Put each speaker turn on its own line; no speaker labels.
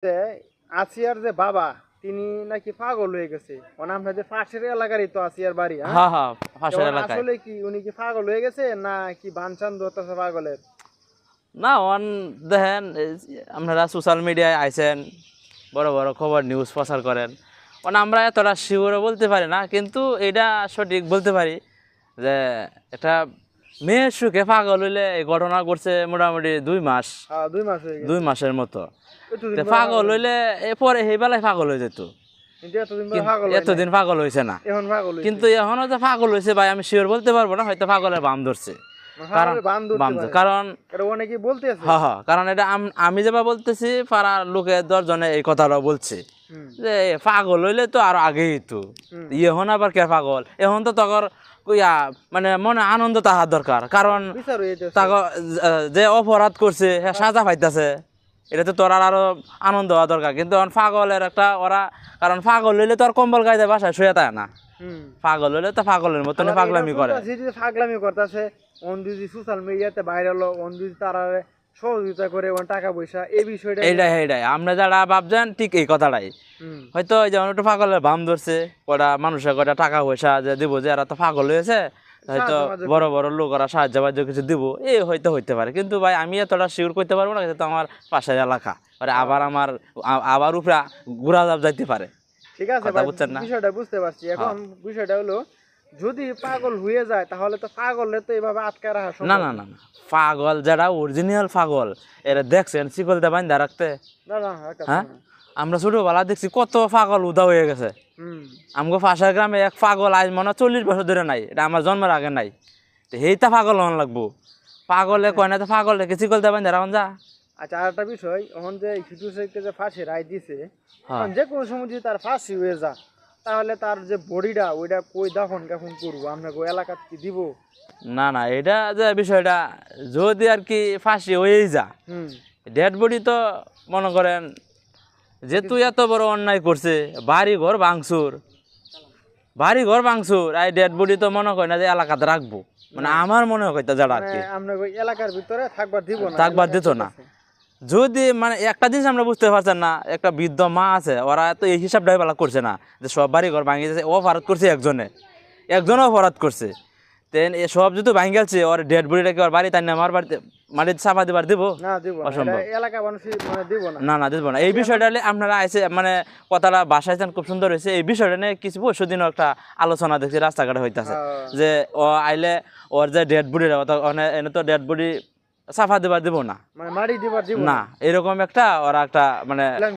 যে আসিয়ার যে বাবা তিনি নাকি পাগল হয়ে গেছে মানে আপনাদের পাশের এলাকারই তো আসিয়ার বাড়ি হ্যাঁ
হ্যাঁ হ্যাঁ পাশের
এখন
এলাকায়।
আসলে কি উনি কি পাগল হয়ে গেছে না কি বানচান ধরতেছে পাগলের?
না অন দেখেন আপনারা সোশ্যাল মিডিয়ায় আইছেন, বড় বড় খবর নিউজ প্রচার করেন, মানে আমরা এতটা শিওরও বলতে পারি না, কিন্তু এটা সঠিক বলতে পারি যে একটা মেয়ের সুখে পাগল হইলে এই ঘটনা ঘটছে মোটামুটি 2 মাস,
হ্যাঁ 2 মাস হয়ে গেছে
2 মাসের মতো।
এতদিন
তো
পরে
পাগল হইলে এরপরে সেই বেলায় পাগল হয়ে যেত,
কিন্তু এতদিন পরে
কিন্তু
পাগল হয় নাই।
এতদিন পাগল হয়েছে না।
এখন পাগল হইছে
কিন্তু এখনও যে পাগল হয়েছে ভাই আমি শিওর বলতে পারবো না, হয়তো পাগলের বাম ধরছে। কারণ
পাগলের বান ধরতে
বাম
পারে
কারণ
এটা অনেকে বলতে আছে
হ্যাঁ হ্যাঁ, কারণ এটা আমি যেভাবে বলতেছি পাড়ার লোকে 10 জনে এই কথাটা বলছে
হুম
যে পাগল হইলে তো আরো আগেই তো
হুম।
এখন আবার কে পাগল, এখন তো তখন কইয়া মানে মনে আনন্দ তাহার দরকার, কারণ
বিচার হয়ে যাচ্ছে
তাকে যে অপরাধ করছে হ্যাঁ সাজা পাইতেছে, এটা তো তোর আরো আনন্দ হওয়া দরকার। কিন্তু এখন পাগলের একটা ওরা, কারণ পাগল হইলে তো আর কম্বল গাইতে বাসায় শুয়ে থাকে না,
হুম
পাগল হইলে তো পাগলের মতন
আবার
পাগলামি
এটা
করে।
শুনতাছি যে পাগলামি করতেছে অন যদি সোশ্যাল মিডিয়াতে ভাইরাল অন যদি তারা সহযোগিতা করে অন টাকা পয়সা এই বিষয়টা
এইটাই আমরা যারা ভাবছেন ঠিক এই কথাটাই,
হুম
হয়তো যেমন একটু পাগলের বাম ধরছে, কটা মানুষের কটা টাকা পয়সা যে দিব যে এরা তো পাগল হয়েছে, হয়তো
সাহায্য
বড় বড় লোক ওরা সাহায্য বাহ্য কিছু দিব, এই হয়তো হইতে পারে। কিন্তু ভাই আমি এতটা শিওর করতে পারবো না, তো আমার পাশের এলাকা আর আবার আমার আবার উপরে ঘুরা যাইতে পারে।
ঠিক আছে
কথা
ভাই
বুঝছেন না?
বিষয়টা বুঝতে পারছি এখন বিষয়টা হলো যদি পাগল হয়ে যায় তাহলে তো পাগলে তো এভাবে আটকে রাখা
না
সম্ভব
না না না, পাগল যারা অরিজিনাল পাগল এরা দেখছেন শিকল দিয়ে বান্ধা রাখতে?
না না একটা
হ্যাঁ, আমরা ছোটবেলা দেখছি কত পাগল উদা হয়ে গেছে।
হুম
আমগো পাশের গ্রামে এক পাগল আজ মনে হয় 40 বছর ধরে নাই, এটা আমার জন্মের আগে নাই। তো সেইটা পাগল হন লাগবো, পাগলে কয় না তো পাগল রেখে শিকল দেবেন এখন যা।
আচ্ছা আর একটা বিষয় এখন যে শিশু শেখকে যে ফাঁসি রায় দিছে
হ্যাঁ।
এখন যে কোনো সময় যদি তার ফাঁসি হয়ে যায় তাহলে তার যে বডিটা ওইটা কই দাফন কাফন করবো আমরা কই এলাকাত কি দিব?
না না, এটা যে বিষয়টা যদি আর কি ফাঁসি হয়েই যা,
হুম
ডেড বডি তো মনে করেন যেহেতু এত বড় অন্যায় করছে, বাড়ি ঘর ভাঙচুর আর ডেড বডি তো মনে করেন না যে এলাকাতে রাখবো, মানে আমার মনে হয় যারা আর
মানে
কি
আমরা কই এলাকার ভিতরে থাকবার দিব না
থাকবার দিত না। যদি মানে একটা জিনিস আমরা বুঝতে পারছেন না, একটা বৃদ্ধ মা আছে, ওরা তো এই হিসাবটাই বেলা করছে না যে সব বাড়ি ঘর ভাঙিয়ে যাচ্ছে, অপরাধ করছে একজনে অপরাধ করছে। তেন এ সব যদি ভাঙি গেছে ওর ডেড বডিটা কি ওর বাড়ি তাই না আমার বাড়িতে মাটিতে চাপা দিবার দিব?
না দিব না
অসম্ভব।
এটা এলাকা মানুষ মানে দিব না
না না দিব না। এই বিষয়টা হলে আপনারা আইসে মানে কথাটা বাসাইছেন খুব সুন্দর হয়েছে। এই বিষয়টা নিয়ে কিছু পরশু দিনও একটা আলোচনা দেখছি রাস্তাঘাটে হইতাছে যে ও আইলে ওর যে ডেড বডিটা এনে তো ডেড বডি চাপা দিবার দিব না,
মানে মারি দিবার দিব
না এরকম একটা ওরা একটা মানে